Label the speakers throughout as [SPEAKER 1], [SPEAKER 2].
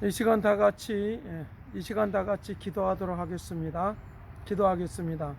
[SPEAKER 1] 이 시간 다 같이 기도하도록 하겠습니다. 기도하겠습니다.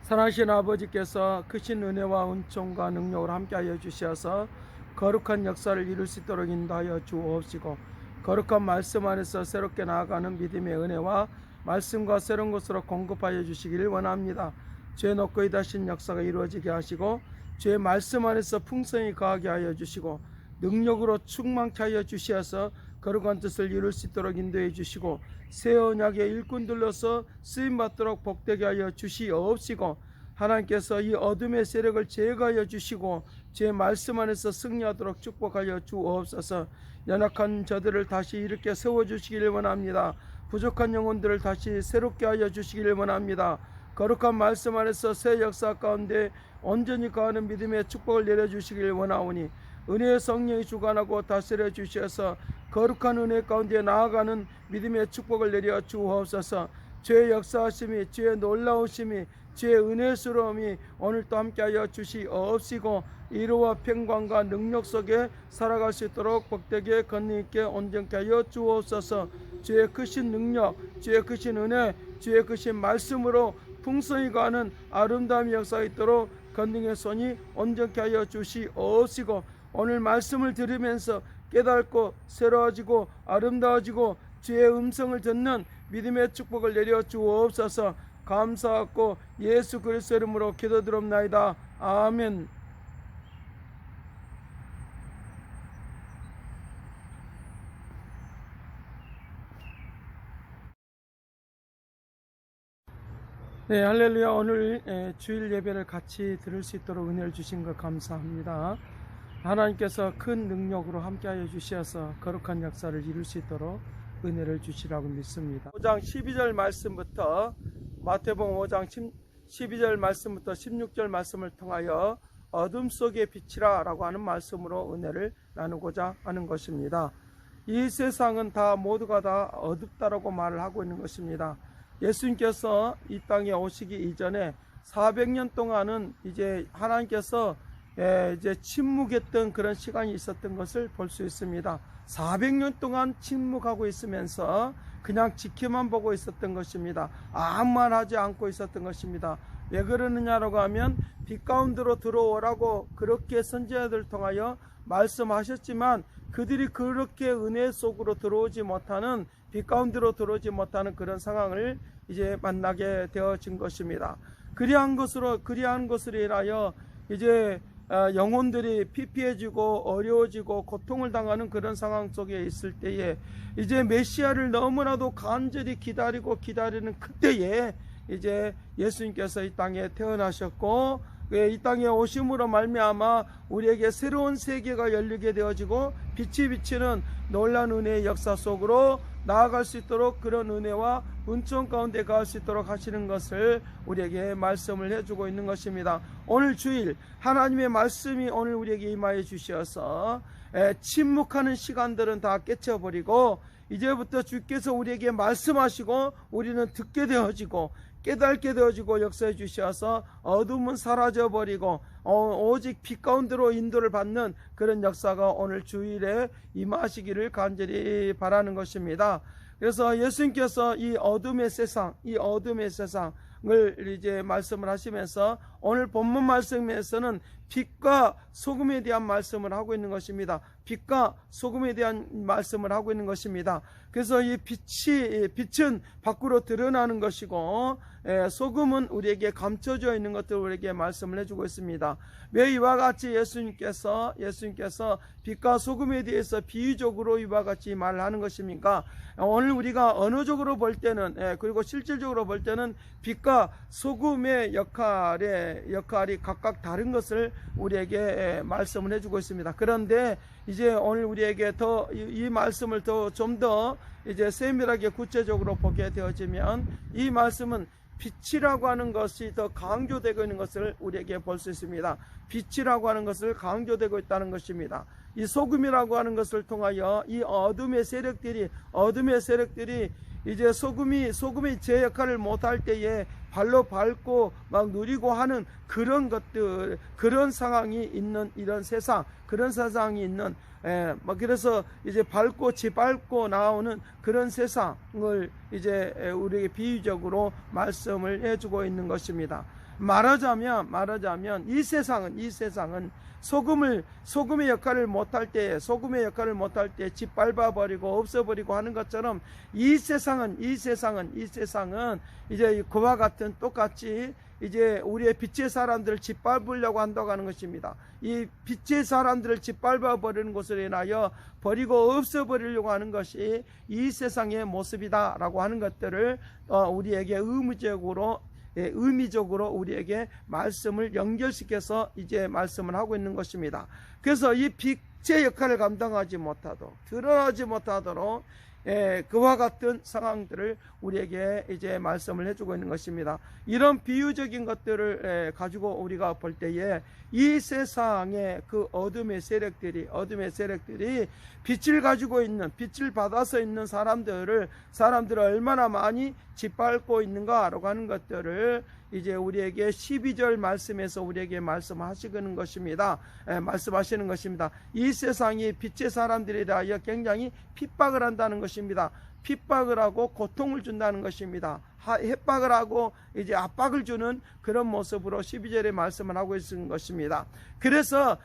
[SPEAKER 1] 사랑하신 아버지께서 크신 은혜와 은총과 능력을 함께하여 주시어서 거룩한 역사를 이룰 수 있도록 인도하여 주옵시고, 거룩한 말씀 안에서 새롭게 나아가는 믿음의 은혜와 말씀과 새로운 것으로 공급하여 주시기를 원합니다. 죄 높고 이다신 역사가 이루어지게 하시고, 죄 말씀 안에서 풍성히 거하게 하여 주시고, 능력으로 충만케 하여 주시어서 거룩한 뜻을 이룰 수 있도록 인도해 주시고, 새 언약의 일꾼들로서 쓰임받도록 복되게 하여 주시옵시고, 하나님께서 이 어둠의 세력을 제거하여 주시고 제 말씀 안에서 승리하도록 축복하여 주옵소서. 연약한 저들을 다시 일으켜 세워주시기를 원합니다. 부족한 영혼들을 다시 새롭게 하여 주시기를 원합니다. 거룩한 말씀 안에서 새 역사 가운데 온전히 거하는 믿음의 축복을 내려주시기를 원하오니, 은혜의 성령이 주관하고 다스려 주셔서 거룩한 은혜 가운데 나아가는 믿음의 축복을 내려 주옵소서. 죄의 역사하심이, 죄의 놀라우심이, 주의 은혜스러움이 오늘도 함께하여 주시옵시고, 이루와 평강과 능력 속에 살아갈 수 있도록 복되게 권능있게 온전케 하여 주옵소서. 주의 크신 능력, 주의 크신 은혜, 주의 크신 말씀으로 풍성히 가는 아름다움이 역사가 있도록 권능의 손이 온전케 하여 주시옵시고, 오늘 말씀을 들으면서 깨닫고 새로워지고 아름다워지고 주의 음성을 듣는 믿음의 축복을 내려 주옵소서. 감사하고 예수 그리스도 이름으로 기도드립나이다. 아멘. 네, 할렐루야. 오늘 주일 예배를 같이 들을 수 있도록 은혜를 주신 것 감사합니다. 하나님께서 큰 능력으로 함께하여 주셔서 거룩한 역사를 이룰 수 있도록 은혜를 주시라고 믿습니다. 5장 12절 말씀부터, 마태복음 5장 12절 말씀부터 16절 말씀을 통하여 어둠 속의 빛이라 라고 하는 말씀으로 은혜를 나누고자 하는 것입니다. 이 세상은 다 모두가 다 어둡다라고 말을 하고 있는 것입니다. 예수님께서 이 땅에 오시기 이전에 400년 동안은 이제 하나님께서 이제 침묵했던 그런 시간이 있었던 것을 볼 수 있습니다. 400년 동안 침묵하고 있으면서 그냥 지켜만 보고 있었던 것입니다. 아무 말 하지 않고 있었던 것입니다. 왜 그러느냐라고 하면 빛 가운데로 들어오라고 그렇게 선지자들을 통하여 말씀하셨지만 그들이 그렇게 은혜 속으로 들어오지 못하는, 빛 가운데로 들어오지 못하는 그런 상황을 이제 만나게 되어진 것입니다. 그리한 것으로 인하여 이제 영혼들이 피폐해지고 어려워지고 고통을 당하는 그런 상황 속에 있을 때에, 이제 메시아를 너무나도 간절히 기다리는 그때에 이제 예수님께서 이 땅에 태어나셨고, 이 땅에 오심으로 말미암아 우리에게 새로운 세계가 열리게 되어지고 빛이 비치는 놀라운 은혜의 역사 속으로 나아갈 수 있도록, 그런 은혜와 은총 가운데 갈 수 있도록 하시는 것을 우리에게 말씀을 해주고 있는 것입니다. 오늘 주일 하나님의 말씀이 오늘 우리에게 임하여 주셔서 침묵하는 시간들은 다 깨쳐버리고 이제부터 주께서 우리에게 말씀하시고 우리는 듣게 되어지고 깨닫게 되어지고 역사해 주셔서 어둠은 사라져버리고 오직 빛 가운데로 인도를 받는 그런 역사가 오늘 주일에 임하시기를 간절히 바라는 것입니다. 그래서 예수님께서 이 어둠의 세상을 이제 말씀을 하시면서 오늘 본문 말씀에서는 빛과 소금에 대한 말씀을 하고 있는 것입니다. 빛과 소금에 대한 말씀을 하고 있는 것입니다. 그래서 이 빛은 밖으로 드러나는 것이고 소금은 우리에게 감춰져 있는 것들을 우리에게 말씀을 해주고 있습니다. 왜 이와 같이 예수님께서 빛과 소금에 대해서 비유적으로 이와 같이 말을 하는 것입니까? 오늘 우리가 언어적으로 볼 때는, 그리고 실질적으로 볼 때는 빛과 소금의 역할이 각각 다른 것을 우리에게 말씀을 해주고 있습니다. 그런데 이제 오늘 우리에게 이 말씀을 좀 더 이제 세밀하게 구체적으로 보게 되어지면, 이 말씀은 빛이라고 하는 것이 더 강조되고 있는 것을 우리에게 볼 수 있습니다. 빛이라고 하는 것을 강조되고 있다는 것입니다. 이 소금이라고 하는 것을 통하여 이 어둠의 세력들이 이제 소금이 제 역할을 못할 때에 발로 밟고 막 누리고 하는 그런 것들, 그런 상황이 있는 이런 세상, 그런 세상이 있는, 그래서 이제 짓밟고 나오는 그런 세상을 이제 우리에게 비유적으로 말씀을 해주고 있는 것입니다. 말하자면 이 세상은 소금의 역할을 못할 때 짓밟아버리고 없애버리고 하는 것처럼 이 세상은 이제 그와 같은 똑같이 이제 우리의 빛의 사람들을 짓밟으려고 한다고 하는 것입니다. 이 빛의 사람들을 짓밟아 버리는 것으로 인하여 버리고 없애버리려고 하는 것이 이 세상의 모습이다라고 하는 것들을 우리에게 의미적으로 우리에게 말씀을 연결시켜서 이제 말씀을 하고 있는 것입니다. 그래서 이 빛의 역할을 감당하지 못하도록, 드러나지 못하도록 그와 같은 상황들을 우리에게 이제 말씀을 해주고 있는 것입니다. 이런 비유적인 것들을 가지고 우리가 볼 때에 이 세상의 그 어둠의 세력들이 빛을 가지고 있는, 빛을 받아서 있는 사람들을 얼마나 많이 짓밟고 있는가라고 하는 것들을 이제 우리에게 12절 말씀에서 우리에게 말씀하시는 것입니다. 이 세상이 빛의 사람들에 대하여 굉장히 핍박을 한다는 것입니다. 핍박을 하고 고통을 준다는 것입니다. 협박을 하고 이제 압박을 주는 그런 모습으로 12절에 말씀을 하고 있는 것입니다. 그래서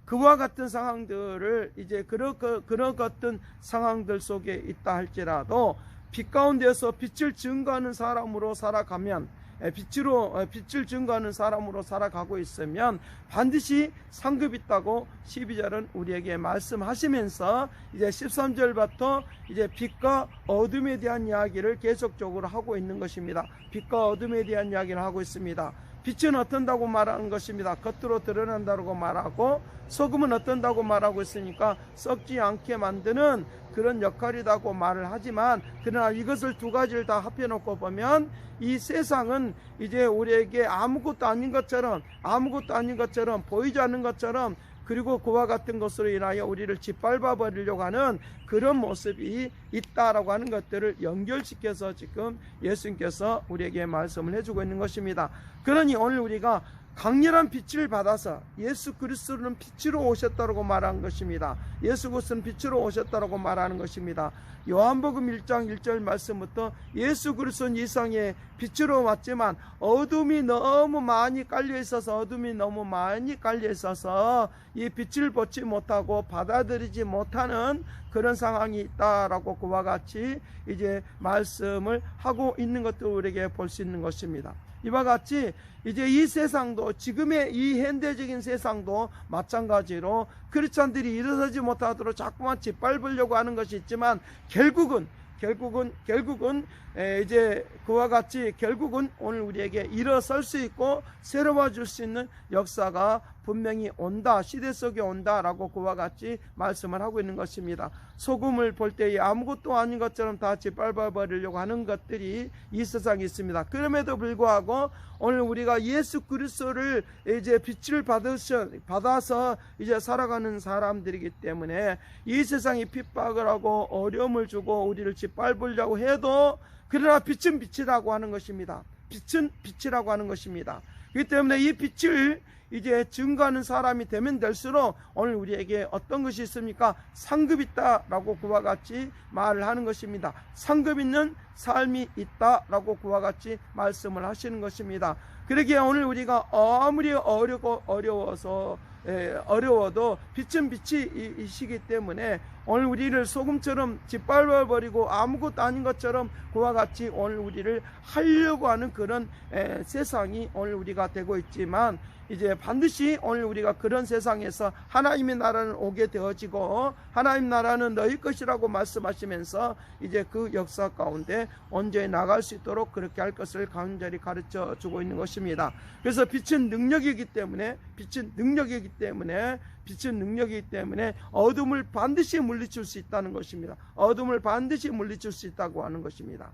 [SPEAKER 1] 그와 같은 상황들을 이제 그런 같은 상황들 속에 있다 할지라도 빛 가운데서 빛을 증거하는 사람으로 살아가면, 빛을 증거하는 사람으로 살아가고 있으면 반드시 상급이 있다고 12절은 우리에게 말씀하시면서 이제 13절부터 이제 빛과 어둠에 대한 이야기를 계속적으로 하고 있는 것입니다. 빛과 어둠에 대한 이야기를 하고 있습니다. 빛은 어떤다고 말하는 것입니다. 겉으로 드러난다고 말하고, 소금은 어떤다고 말하고 있으니까 썩지 않게 만드는 그런 역할이라고 말을 하지만, 그러나 이것을 두 가지를 다 합해놓고 보면 이 세상은 이제 우리에게 아무것도 아닌 것처럼, 보이지 않는 것처럼, 그리고 그와 같은 것으로 인하여 우리를 짓밟아 버리려고 하는 그런 모습이 있다라고 하는 것들을 연결시켜서 지금 예수님께서 우리에게 말씀을 해주고 있는 것입니다. 그러니 오늘 우리가 강렬한 빛을 받아서 예수 그리스도는 빛으로 오셨다고 말한 것입니다. 예수 그리스도는 빛으로 오셨다고 말하는 것입니다. 요한복음 1장 1절 말씀부터 예수 그리스도는 이 세상에 빛으로 왔지만 어둠이 너무 많이 깔려 있어서 이 빛을 보지 못하고 받아들이지 못하는 그런 상황이 있다라고 그와 같이 이제 말씀을 하고 있는 것도 우리에게 볼 수 있는 것입니다. 이와 같이 이제 이 세상도, 지금의 이 현대적인 세상도 마찬가지로 크리스찬들이 일어서지 못하도록 자꾸만 짓밟으려고 하는 것이 있지만 결국은 이제 그와 같이 오늘 우리에게 일어설 수 있고 새로워질 수 있는 역사가 분명히 온다, 시대 속에 온다라고 그와 같이 말씀을 하고 있는 것입니다. 소금을 볼 때에 아무것도 아닌 것처럼 다 짓밟아 버리려고 하는 것들이 이 세상에 있습니다. 그럼에도 불구하고 오늘 우리가 예수 그리스도를 이제 빛을 받아서 이제 살아가는 사람들이기 때문에 이 세상이 핍박을 하고 어려움을 주고 우리를 짓밟으려고 해도, 그러나 빛은 빛이라고 하는 것입니다. 그렇기 때문에 이 빛을 이제 증거하는 사람이 되면 될수록 오늘 우리에게 어떤 것이 있습니까? 상급 있다라고 그와 같이 말을 하는 것입니다. 상급 있는 삶이 있다라고 그와 같이 말씀을 하시는 것입니다. 그러기에 오늘 우리가 아무리 어려워도 빛은 빛이시기 때문에 오늘 우리를 소금처럼 짓밟아버리고 아무것도 아닌 것처럼 그와 같이 오늘 우리를 하려고 하는 그런 세상이 오늘 우리가 되고 있지만, 이제 반드시 오늘 우리가 그런 세상에서 하나님의 나라는 오게 되어지고 하나님 나라는 너희 것이라고 말씀하시면서 이제 그 역사 가운데 온전히 나갈 수 있도록 그렇게 할 것을 간절히 가르쳐 주고 있는 것입니다. 그래서 빛은 능력이기 때문에 어둠을 반드시 물리칠 수 있다는 것입니다. 어둠을 반드시 물리칠 수 있다고 하는 것입니다.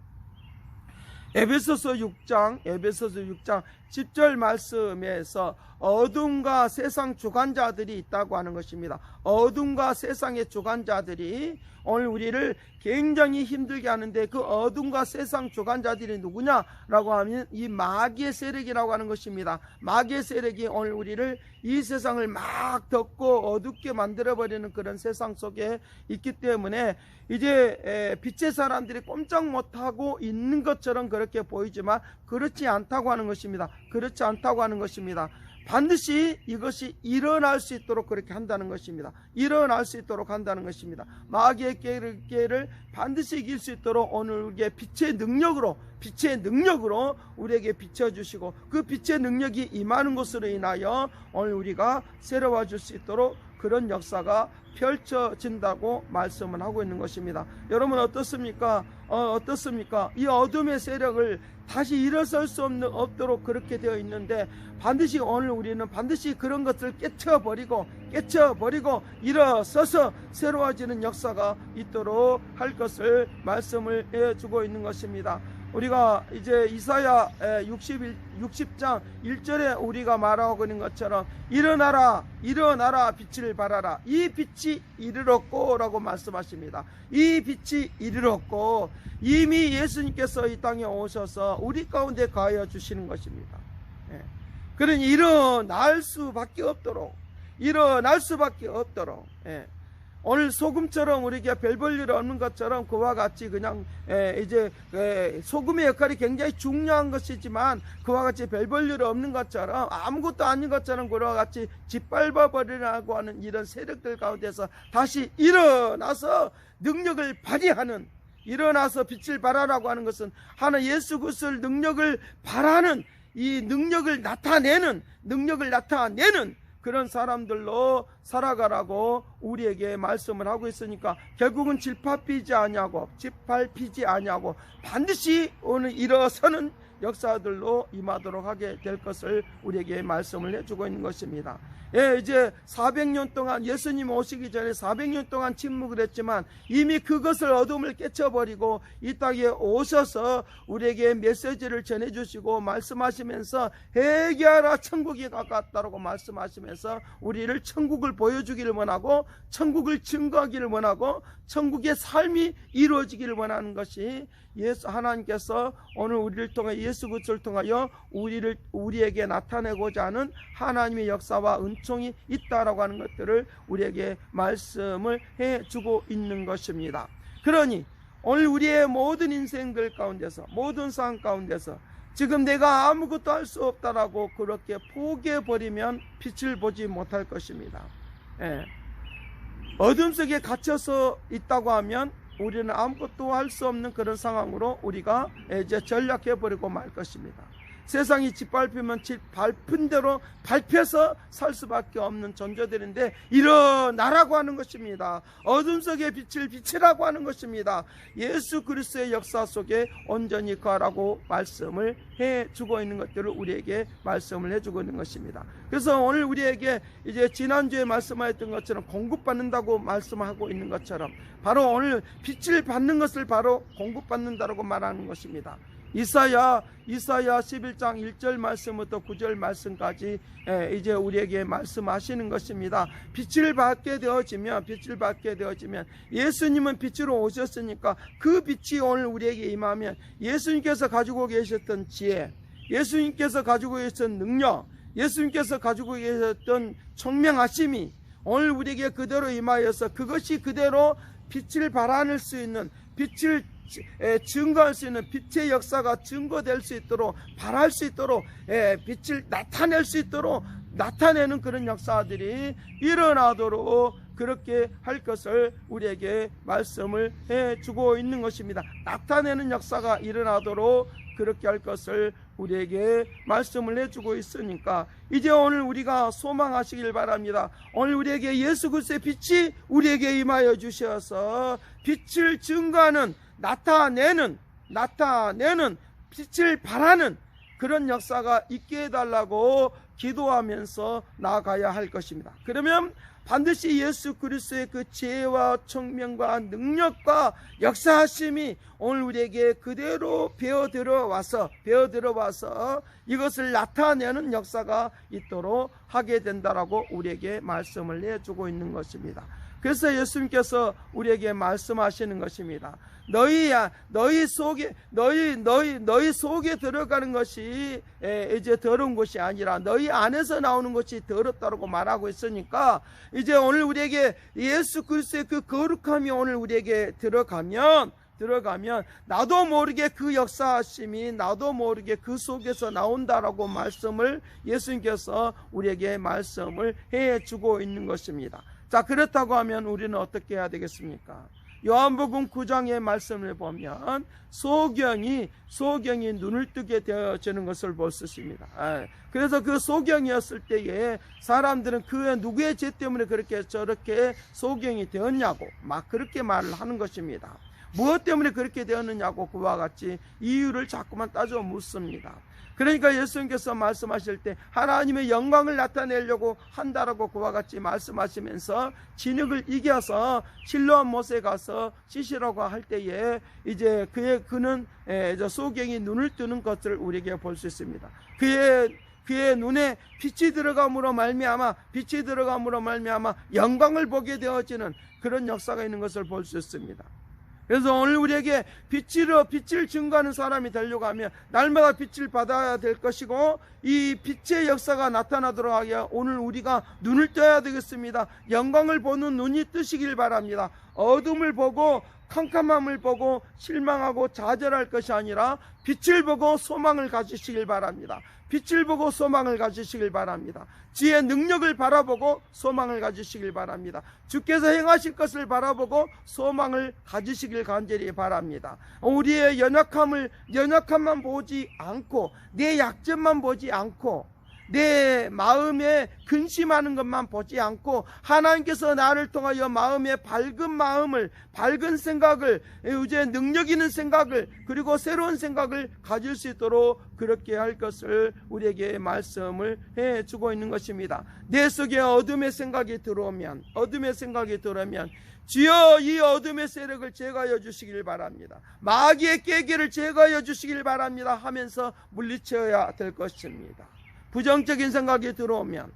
[SPEAKER 1] 에베소서 6장 10절 말씀에서 어둠과 세상 주관자들이 있다고 하는 것입니다. 어둠과 세상의 주관자들이 오늘 우리를 굉장히 힘들게 하는데, 그 어둠과 세상 주관자들이 누구냐라고 하면 이 마귀의 세력이라고 하는 것입니다. 마귀의 세력이 오늘 우리를 이 세상을 막 덮고 어둡게 만들어버리는 그런 세상 속에 있기 때문에 이제 빛의 사람들이 꼼짝 못하고 있는 것처럼 그렇게 보이지만 그렇지 않다고 하는 것입니다. 그렇지 않다고 하는 것입니다. 반드시 이것이 일어날 수 있도록 그렇게 한다는 것입니다. 일어날 수 있도록 한다는 것입니다. 마귀의 깨를 반드시 이길 수 있도록 오늘 우리에게 빛의 능력으로 우리에게 비춰주시고, 그 빛의 능력이 임하는 것으로 인하여 오늘 우리가 새로워질 수 있도록 그런 역사가 펼쳐진다고 말씀을 하고 있는 것입니다. 여러분 어떻습니까? 이 어둠의 세력을 다시 일어설 수 없도록 그렇게 되어 있는데, 반드시 오늘 우리는 반드시 그런 것을 깨쳐버리고 일어서서 새로워지는 역사가 있도록 할 것을 말씀을 해주고 있는 것입니다. 우리가 이제 이사야 60장 1절에 우리가 말하고 있는 것처럼 일어나라 빛을 발하라, 이 빛이 이르렀고 라고 말씀하십니다. 이 빛이 이르렀고, 이미 예수님께서 이 땅에 오셔서 우리 가운데 가하여 주시는 것입니다. 그러니 일어날 수밖에 없도록 오늘 소금처럼 우리가 별 볼 일 없는 것처럼 그와 같이 그냥 이제 소금의 역할이 굉장히 중요한 것이지만 그와 같이 별 볼 일 없는 것처럼, 아무것도 아닌 것처럼 그와 같이 짓밟아 버리라고 하는 이런 세력들 가운데서 다시 일어나서 능력을 발휘하는, 일어나서 빛을 발하라고 하는 것은 하나 예수 그리스도의 능력을 발하는, 이 능력을 나타내는 그런 사람들로 살아가라고 우리에게 말씀을 하고 있으니까, 결국은 짓밟히지 아니하고 반드시 오늘 일어서는 역사들로 임하도록 하게 될 것을 우리에게 말씀을 해주고 있는 것입니다. 이제 400년 동안, 예수님 오시기 전에 400년 동안 침묵을 했지만 이미 그것을 어둠을 깨쳐버리고 이 땅에 오셔서 우리에게 메시지를 전해주시고 말씀하시면서 회개하라 천국이 가깝다라고 말씀하시면서 우리를 천국을 보여주기를 원하고, 천국을 증거하기를 원하고, 천국의 삶이 이루어지기를 원하는 것이 하나님께서 오늘 우리를 통해 예수 그리스도를 통하여 우리에게 나타내고자 하는 하나님의 역사와 은총이 있다라고 하는 것들을 우리에게 말씀을 해주고 있는 것입니다. 그러니 오늘 우리의 모든 인생들 가운데서, 모든 상황 가운데서 지금 내가 아무것도 할 수 없다라고 그렇게 포기해버리면 빛을 보지 못할 것입니다. 어둠 속에 갇혀서 있다고 하면 우리는 아무것도 할 수 없는 그런 상황으로 우리가 이제 전락해버리고 말 것입니다. 세상이 짓밟히면 밟힌 대로 밟혀서 살 수밖에 없는 존재들인데, 일어나라고 하는 것입니다. 어둠 속에 빛을 비치라고 하는 것입니다. 예수 그리스도의 역사 속에 온전히 거하라고 말씀을 해주고 있는 것들을 우리에게 말씀을 해주고 있는 것입니다. 그래서 오늘 우리에게 이제 지난주에 말씀하였던 것처럼 공급받는다고 말씀하고 있는 것처럼 바로 오늘 빛을 받는 것을 바로 공급받는다고 말하는 것입니다. 이사야 11장 1절 말씀부터 9절 말씀까지 이제 우리에게 말씀하시는 것입니다. 빛을 받게 되어지면 예수님은 빛으로 오셨으니까 그 빛이 오늘 우리에게 임하면 예수님께서 가지고 계셨던 지혜, 예수님께서 가지고 계셨던 능력, 예수님께서 가지고 계셨던 총명하심이 오늘 우리에게 그대로 임하여서 그것이 그대로 빛을 발하는 수 있는, 빛을 증거할 수 있는, 빛의 역사가 증거될 수 있도록, 발할 수 있도록, 빛을 나타낼 수 있도록 나타내는 그런 역사들이 일어나도록 그렇게 할 것을 우리에게 말씀을 해주고 있는 것입니다. 나타내는 역사가 일어나도록 그렇게 할 것을 우리에게 말씀을 해주고 있으니까 이제 오늘 우리가 소망하시길 바랍니다. 오늘 우리에게 예수 그리스도의 빛이 우리에게 임하여 주셔서 빛을 증거하는, 나타내는 빛을 발하는 그런 역사가 있게 해달라고 기도하면서 나아가야 할 것입니다. 그러면 반드시 예수 그리스도의 그 지혜와 총명과 능력과 역사하심이 오늘 우리에게 그대로 배어 들어와서 이것을 나타내는 역사가 있도록 하게 된다라고 우리에게 말씀을 해주고 있는 것입니다. 그래서 예수님께서 우리에게 말씀하시는 것입니다. 너희 속에 들어가는 것이 이제 더러운 것이 아니라 너희 안에서 나오는 것이 더럽다고 말하고 있으니까, 이제 오늘 우리에게 예수 그리스도의 그 거룩함이 오늘 우리에게 들어가면 나도 모르게 그 역사하심이 나도 모르게 그 속에서 나온다라고 말씀을 예수님께서 우리에게 말씀을 해주고 있는 것입니다. 자, 그렇다고 하면 우리는 어떻게 해야 되겠습니까? 요한복음 9장의 말씀을 보면 소경이 눈을 뜨게 되어지는 것을 볼 수 있습니다. 그래서 그 소경이었을 때에 사람들은 그 누구의 죄 때문에 그렇게 저렇게 소경이 되었냐고 막 그렇게 말을 하는 것입니다. 무엇 때문에 그렇게 되었느냐고 그와 같이 이유를 자꾸만 따져 묻습니다. 그러니까 예수님께서 말씀하실 때 하나님의 영광을 나타내려고 한다라고 그와 같이 말씀하시면서 진흙을 이겨서 실로암 못에 가서 씻으라고 할 때에 이제 그는 소경이 눈을 뜨는 것을 우리에게 볼 수 있습니다. 그의 눈에 빛이 들어감으로 말미암아 영광을 보게 되어지는 그런 역사가 있는 것을 볼 수 있습니다. 그래서 오늘 우리에게 빛을 증거하는 사람이 되려고 하면 날마다 빛을 받아야 될 것이고, 이 빛의 역사가 나타나도록 하기 위해 오늘 우리가 눈을 떠야 되겠습니다. 영광을 보는 눈이 뜨시길 바랍니다. 어둠을 보고 캄캄함을 보고 실망하고 좌절할 것이 아니라 빛을 보고 소망을 가지시길 바랍니다. 빛을 보고 소망을 가지시길 바랍니다. 지혜의 능력을 바라보고 소망을 가지시길 바랍니다. 주께서 행하실 것을 바라보고 소망을 가지시길 간절히 바랍니다. 우리의 연약함만 보지 않고 내 약점만 보지 않고 내 마음에 근심하는 것만 보지 않고 하나님께서 나를 통하여 마음에 밝은 생각을, 이제 능력 있는 생각을, 그리고 새로운 생각을 가질 수 있도록 그렇게 할 것을 우리에게 말씀을 해주고 있는 것입니다. 내 속에 어둠의 생각이 들어오면 주여 이 어둠의 세력을 제거하여 주시길 바랍니다. 마귀의 깨기를 제거하여 주시길 바랍니다 하면서 물리쳐야 될 것입니다. 부정적인 생각이 들어오면,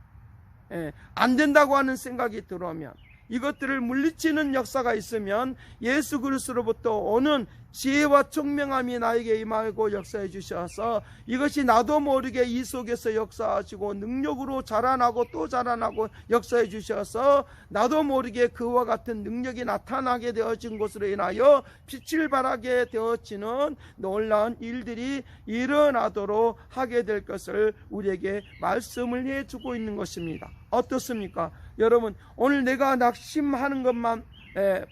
[SPEAKER 1] 안 된다고 하는 생각이 들어오면, 이것들을 물리치는 역사가 있으면 예수 그리스도로부터 오는 지혜와 총명함이 나에게 임하고 역사해 주셔서 이것이 나도 모르게 이 속에서 역사하시고 능력으로 자라나고 또 자라나고 역사해 주셔서 나도 모르게 그와 같은 능력이 나타나게 되어진 것으로 인하여 빛을 발하게 되어지는 놀라운 일들이 일어나도록 하게 될 것을 우리에게 말씀을 해주고 있는 것입니다. 어떻습니까? 여러분, 오늘 내가 낙심하는 것만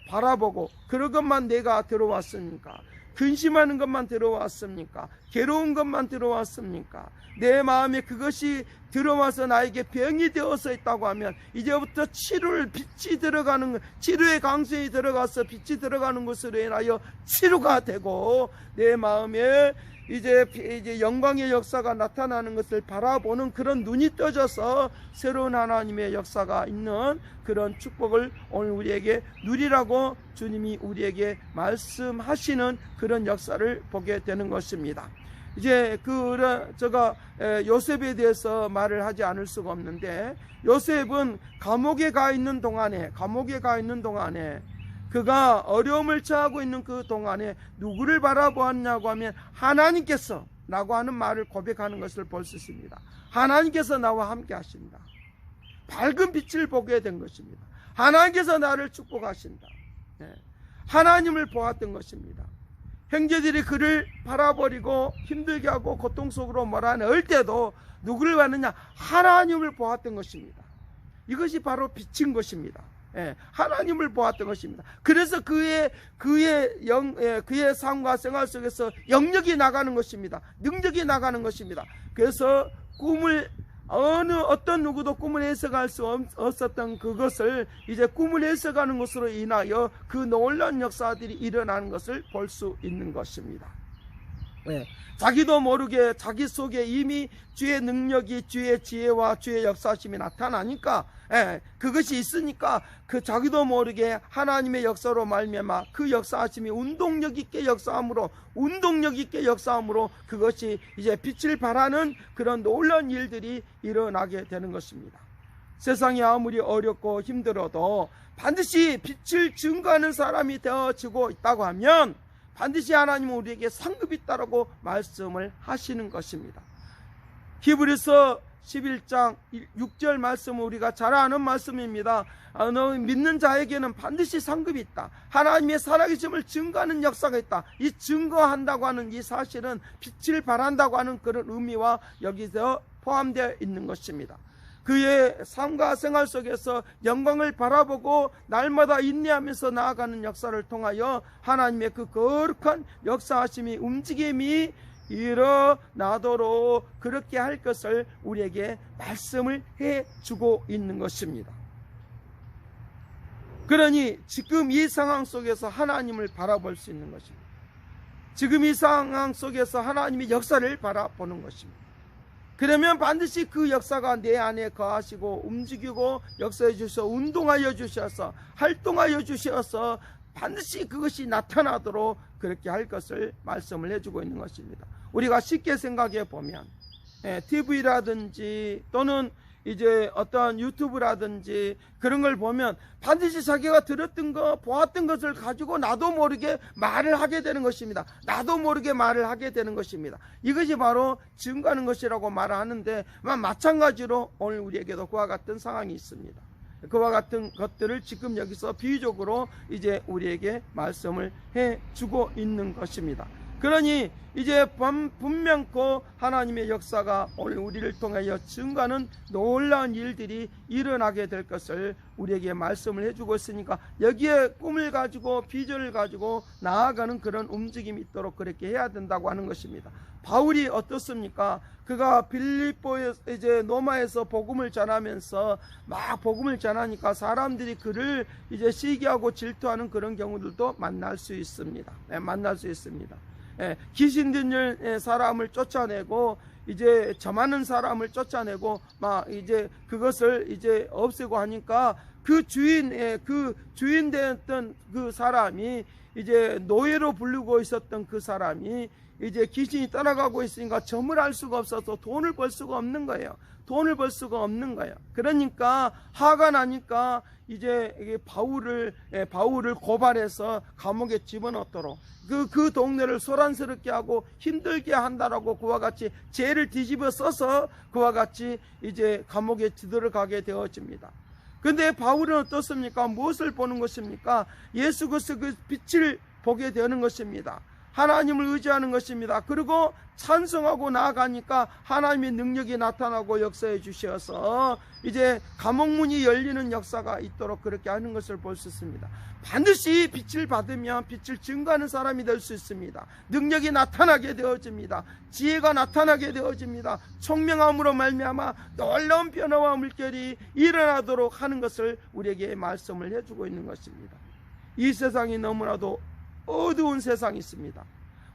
[SPEAKER 1] 바라보고 그런 것만 내가 들어왔습니까? 근심하는 것만 들어왔습니까? 괴로운 것만 들어왔습니까? 내 마음에 그것이 들어와서 나에게 병이 되어서 있다고 하면 이제부터 치료의 강성이 들어가서 빛이 들어가는 것으로 인하여 치료가 되고 내 마음에 이제 영광의 역사가 나타나는 것을 바라보는 그런 눈이 떠져서 새로운 하나님의 역사가 있는 그런 축복을 오늘 우리에게 누리라고 주님이 우리에게 말씀하시는 그런 역사를 보게 되는 것입니다. 이제 제가 요셉에 대해서 말을 하지 않을 수가 없는데, 요셉은 감옥에 가 있는 동안에 그가 어려움을 처하고 있는 그 동안에 누구를 바라보았냐고 하면 하나님께서 라고 하는 말을 고백하는 것을 볼 수 있습니다. 하나님께서 나와 함께 하신다. 밝은 빛을 보게 된 것입니다. 하나님께서 나를 축복하신다. 하나님을 보았던 것입니다. 형제들이 그를 바라버리고 힘들게 하고 고통 속으로 몰아넣을 때도 누구를 봤느냐? 하나님을 보았던 것입니다. 이것이 바로 빛인 것입니다. 하나님을 보았던 것입니다. 그래서 그의 삶과 생활 속에서 영역이 나가는 것입니다. 능력이 나가는 것입니다. 그래서 어떤 누구도 꿈을 해석할 수 없었던 그것을 이제 꿈을 해석하는 것으로 인하여 그 놀라운 역사들이 일어나는 것을 볼 수 있는 것입니다. 자기도 모르게 자기 속에 이미 주의 능력이, 주의 지혜와 주의 역사심이 나타나니까, 그것이 있으니까 그 자기도 모르게 하나님의 역사로 말미암아 그 역사하심이 운동력 있게 역사함으로 그것이 이제 빛을 발하는 그런 놀라운 일들이 일어나게 되는 것입니다. 세상이 아무리 어렵고 힘들어도 반드시 빛을 증거하는 사람이 되어지고 있다고 하면 반드시 하나님은 우리에게 상급이 있다고 말씀을 하시는 것입니다. 히브리서 11장 6절 말씀은 우리가 잘 아는 말씀입니다. 믿는 자에게는 반드시 상급이 있다. 하나님의 살아계심을 증거하는 역사가 있다. 이 증거한다고 하는 이 사실은 빛을 발한다고 하는 그런 의미와 여기서 포함되어 있는 것입니다. 그의 삶과 생활 속에서 영광을 바라보고 날마다 인내하면서 나아가는 역사를 통하여 하나님의 그 거룩한 역사하심이, 움직임이 일어나도록 그렇게 할 것을 우리에게 말씀을 해주고 있는 것입니다. 그러니 지금 이 상황 속에서 하나님을 바라볼 수 있는 것입니다. 지금 이 상황 속에서 하나님의 역사를 바라보는 것입니다. 그러면 반드시 그 역사가 내 안에 거하시고 움직이고 역사해 주셔서 운동하여 주셔서 활동하여 주셔서 반드시 그것이 나타나도록 그렇게 할 것을 말씀을 해주고 있는 것입니다. 우리가 쉽게 생각해 보면 TV라든지 또는 이제 어떤 유튜브라든지 그런 걸 보면 반드시 자기가 들었던 거, 보았던 것을 가지고 나도 모르게 말을 하게 되는 것입니다. 나도 모르게 말을 하게 되는 것입니다. 이것이 바로 증거하는 것이라고 말하는데, 마찬가지로 오늘 우리에게도 그와 같은 상황이 있습니다. 그와 같은 것들을 지금 여기서 비유적으로 이제 우리에게 말씀을 해주고 있는 것입니다. 그러니 이제 분명코 하나님의 역사가 오늘 우리를 통하여 증거하는 놀라운 일들이 일어나게 될 것을 우리에게 말씀을 해주고 있으니까 여기에 꿈을 가지고 비전을 가지고 나아가는 그런 움직임이 있도록 그렇게 해야 된다고 하는 것입니다. 바울이 어떻습니까? 그가 빌립보에 이제 로마에서 복음을 전하면서 막 복음을 전하니까 사람들이 그를 이제 시기하고 질투하는 그런 경우들도 만날 수 있습니다. 만날 수 있습니다. 귀신 들린 사람을 쫓아내고 이제 점하는 사람을 쫓아내고 막 이제 그것을 이제 없애고 하니까 그 주인 되었던 그 사람이 이제 노예로 부르고 있었던 그 사람이 이제 귀신이 따라가고 있으니까 점을 할 수가 없어서 돈을 벌 수가 없는 거예요. 돈을 벌 수가 없는 거예요. 그러니까 화가 나니까 이제 바울을 고발해서 감옥에 집어넣도록 그 동네를 소란스럽게 하고 힘들게 한다라고 그와 같이 죄를 뒤집어 써서 그와 같이 이제 감옥에 들어가게 되어집니다. 근데 바울은 어떻습니까? 무엇을 보는 것입니까? 예수 그리스도 그 빛을 보게 되는 것입니다. 하나님을 의지하는 것입니다. 그리고 찬송하고 나아가니까 하나님의 능력이 나타나고 역사해 주셔서 이제 감옥문이 열리는 역사가 있도록 그렇게 하는 것을 볼 수 있습니다. 반드시 빛을 받으면 빛을 증거하는 사람이 될 수 있습니다. 능력이 나타나게 되어집니다. 지혜가 나타나게 되어집니다. 총명함으로 말미암아 놀라운 변화와 물결이 일어나도록 하는 것을 우리에게 말씀을 해주고 있는 것입니다. 이 세상이 너무나도 어두운 세상이 있습니다.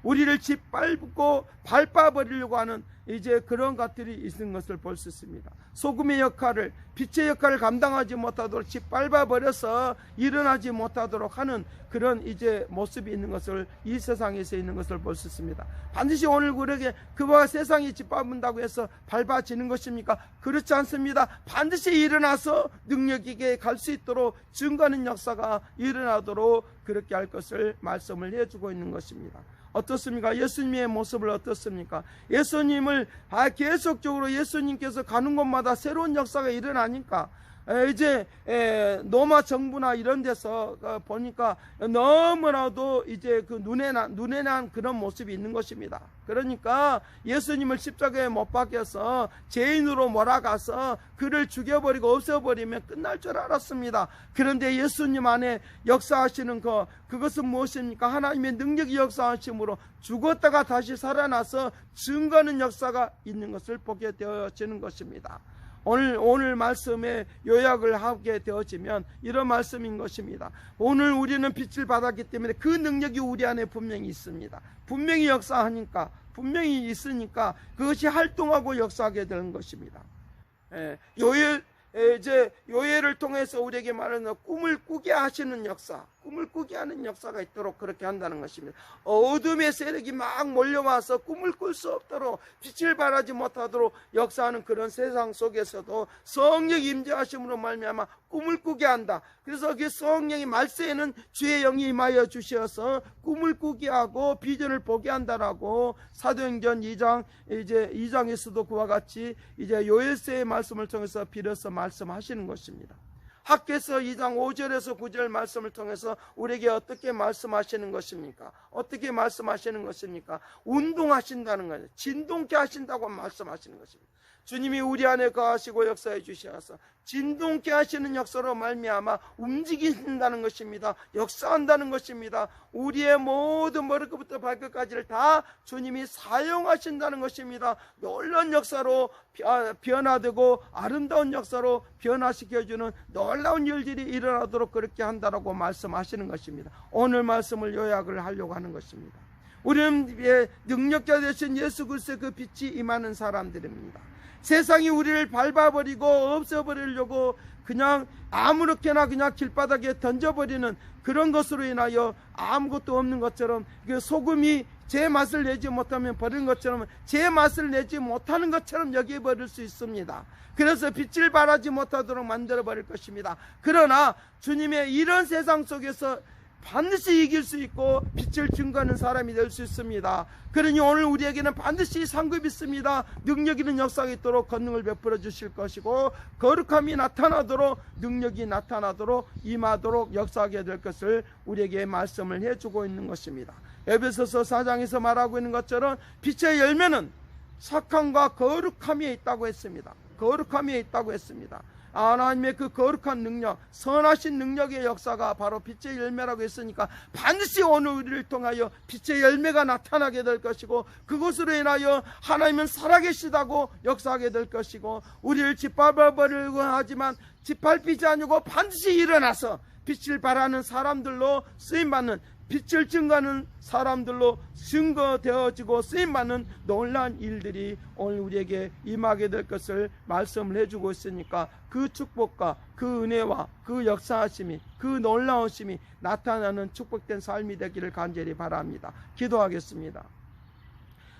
[SPEAKER 1] 우리를 짓밟고 밟아버리려고 하는 이제 그런 것들이 있는 것을 볼 수 있습니다. 소금의 역할을, 빛의 역할을 감당하지 못하도록 짓밟아버려서 일어나지 못하도록 하는 그런 이제 모습이 있는 것을, 이 세상에서 있는 것을 볼 수 있습니다. 반드시 오늘 그러게 그와 세상이 짓밟는다고 해서 밟아지는 것입니까? 그렇지 않습니다. 반드시 일어나서 능력 있게 갈 수 있도록 증거하는 역사가 일어나도록 그렇게 할 것을 말씀을 해주고 있는 것입니다. 어떻습니까? 예수님의 모습을 어떻습니까? 예수님을 계속적으로 예수님께서 가는 곳마다 새로운 역사가 일어나니까 이제 로마 정부나 이런 데서 보니까 너무나도 이제 그 눈에 난 그런 모습이 있는 것입니다. 그러니까 예수님을 십자가에 못 박혀서 죄인으로 몰아가서 그를 죽여버리고 없애버리면 끝날 줄 알았습니다. 그런데 예수님 안에 역사하시는 그것은 무엇입니까? 하나님의 능력이 역사하심으로 죽었다가 다시 살아나서 증거하는 역사가 있는 것을 보게 되어지는 것입니다. 오늘 말씀에 요약을 하게 되어지면 이런 말씀인 것입니다. 오늘 우리는 빛을 받았기 때문에 그 능력이 우리 안에 분명히 있습니다. 분명히 역사하니까, 분명히 있으니까 그것이 활동하고 역사하게 되는 것입니다. 요예를 통해서 우리에게 말하는 꿈을 꾸게 하시는 역사, 꿈을 꾸게 하는 역사가 있도록 그렇게 한다는 것입니다. 어둠의 세력이 막 몰려와서 꿈을 꿀 수 없도록, 빛을 발하지 못하도록 역사하는 그런 세상 속에서도 성령 임재하심으로 말미암아 꿈을 꾸게 한다. 그래서 그 성령의 말세에는 주의 영이 임하여 주셔서 꿈을 꾸게 하고 비전을 보게 한다라고 사도행전 2장에서도 그와 같이 이제 요엘서의 말씀을 통해서 빌어서 말씀하시는 것입니다. 학개서 2장 5절에서 9절 말씀을 통해서 우리에게 어떻게 말씀하시는 것입니까? 어떻게 말씀하시는 것입니까? 운동하신다는 거예요. 진동케 하신다고 말씀하시는 것입니다. 주님이 우리 안에 거하시고 역사해 주셔서 진동케 하시는 역사로 말미암아 움직이신다는 것입니다. 역사한다는 것입니다. 우리의 모든 머리끝부터 발끝까지를 다 주님이 사용하신다는 것입니다. 놀라운 역사로 변화되고 아름다운 역사로 변화시켜주는 놀라운 일들이 일어나도록 그렇게 한다라고 말씀하시는 것입니다. 오늘 말씀을 요약을 하려고 하는 것입니다. 우리는 능력자 되신 예수 그리스도의 그 빛이 임하는 사람들입니다. 세상이 우리를 밟아버리고 없애버리려고 그냥 아무렇게나 그냥 길바닥에 던져버리는 그런 것으로 인하여 아무것도 없는 것처럼, 소금이 제 맛을 내지 못하면 버리는 것처럼 제 맛을 내지 못하는 것처럼 여겨버릴 수 있습니다. 그래서 빛을 발하지 못하도록 만들어버릴 것입니다. 그러나 주님의 이런 세상 속에서 반드시 이길 수 있고 빛을 증거하는 사람이 될 수 있습니다. 그러니 오늘 우리에게는 반드시 상급이 있습니다. 능력 있는 역사가 있도록 권능을 베풀어 주실 것이고, 거룩함이 나타나도록, 능력이 나타나도록, 임하도록 역사하게 될 것을 우리에게 말씀을 해주고 있는 것입니다. 에베소서 4장에서 말하고 있는 것처럼 빛의 열매는 착함과 거룩함이 있다고 했습니다. 거룩함이 있다고 했습니다. 하나님의 그 거룩한 능력, 선하신 능력의 역사가 바로 빛의 열매라고 했으니까 반드시 오늘 우리를 통하여 빛의 열매가 나타나게 될 것이고, 그것으로 인하여 하나님은 살아계시다고 역사하게 될 것이고, 우리를 짓밟아버리려고 하지만 짓밟히지 아니고 반드시 일어나서 빛을 발하는 사람들로 쓰임받는, 빛을 증거하는 사람들로 증거되어지고 쓰임받는 놀라운 일들이 오늘 우리에게 임하게 될 것을 말씀을 해주고 있으니까, 그 축복과 그 은혜와 그 역사하심이, 그 놀라우심이 나타나는 축복된 삶이 되기를 간절히 바랍니다. 기도하겠습니다.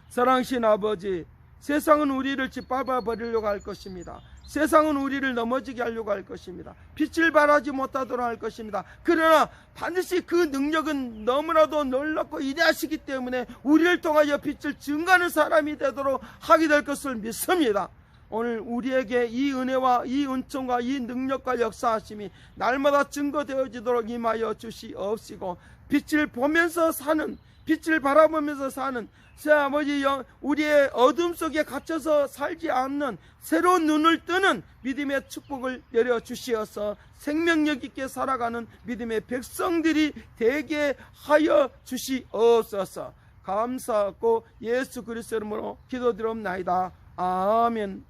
[SPEAKER 1] 사랑하신 아버지, 세상은 우리를 짓밟아 버리려고 할 것입니다. 세상은 우리를 넘어지게 하려고 할 것입니다. 빛을 발하지 못하도록 할 것입니다. 그러나 반드시 그 능력은 너무나도 놀랍고 위대하시기 때문에 우리를 통하여 빛을 증거하는 사람이 되도록 하게 될 것을 믿습니다. 오늘 우리에게 이 은혜와 이 은총과 이 능력과 역사하심이 날마다 증거되어지도록 임하여 주시옵시고, 빛을 보면서 사는, 빛을 바라보면서 사는, 아버지, 우리의 어둠 속에 갇혀서 살지 않는 새로운 눈을 뜨는 믿음의 축복을 내려주시어서 생명력 있게 살아가는 믿음의 백성들이 되게 하여 주시옵소서. 감사하고 예수 그리스도 이름으로 기도드리옵나이다. 아멘.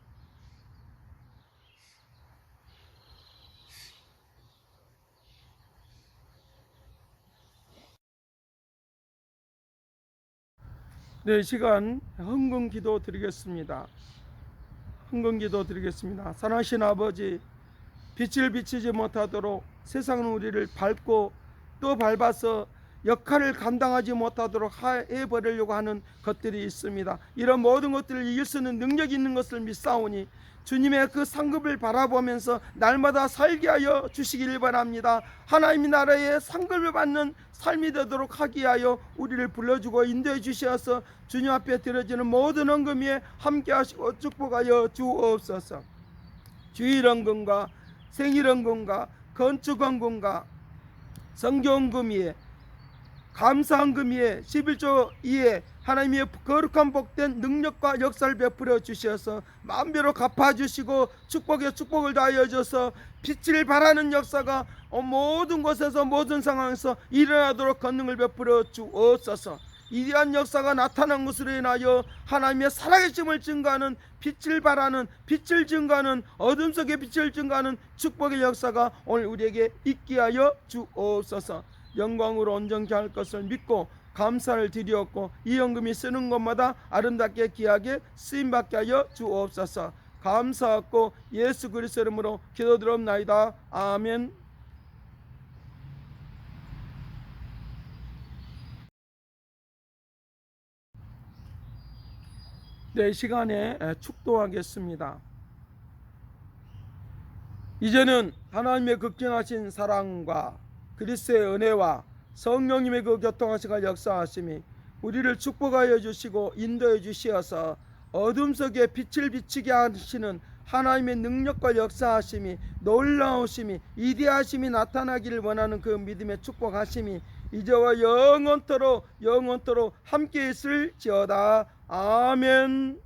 [SPEAKER 1] 네, 시간 헌금 기도 드리겠습니다. 헌금 기도 드리겠습니다. 사랑하신 아버지, 빛을 비치지 못하도록 세상은 우리를 밟고 또 밟아서 역할을 감당하지 못하도록 해버리려고 하는 것들이 있습니다. 이런 모든 것들을 이길 수 있는 능력이 있는 것을 믿사오니 주님의 그 상급을 바라보면서 날마다 살게 하여 주시기를 바랍니다. 하나님의 나라의 상급을 받는 삶이 되도록 하기 하여 우리를 불러주고 인도해 주셔서 주님 앞에 드려지는 모든 헌금 위에 함께 하시고 축복하여 주옵소서. 주일헌금과 생일헌금과 건축헌금과 성교헌금 위에 감사헌금 위에 11조 위에 하나님의 거룩한 복된 능력과 역사를 베풀어 주셔서 마음대로 갚아주시고 축복에 축복을 다하여 줘서 빛을 발하는 역사가 모든 곳에서 모든 상황에서 일어나도록 권능을 베풀어 주옵소서. 위대한 역사가 나타난 것으로 인하여 하나님의 살아계심을 증거하는, 빛을 발하는, 빛을 증거하는, 어둠 속에 빛을 증거하는 축복의 역사가 오늘 우리에게 있게 하여 주옵소서. 영광으로 온전케 할 것을 믿고 감사를 드리었고, 이 헌금이 쓰는 것마다 아름답게 귀하게 쓰임받게 하여 주옵소서. 감사하고 예수 그리스도 이름으로 기도드렸나이다. 아멘. 네, 시간에 축도하겠습니다. 이제는 하나님의 극진하신 사랑과 그리스도의 은혜와 성령님의 그 교통하시가 역사하심이 우리를 축복하여 주시고 인도해 주시어서 어둠 속에 빛을 비치게 하시는 하나님의 능력과 역사하심이, 놀라우심이, 위대하심이 나타나기를 원하는 그 믿음의 축복하심이 이제와 영원토록 함께 있을지어다. 아멘.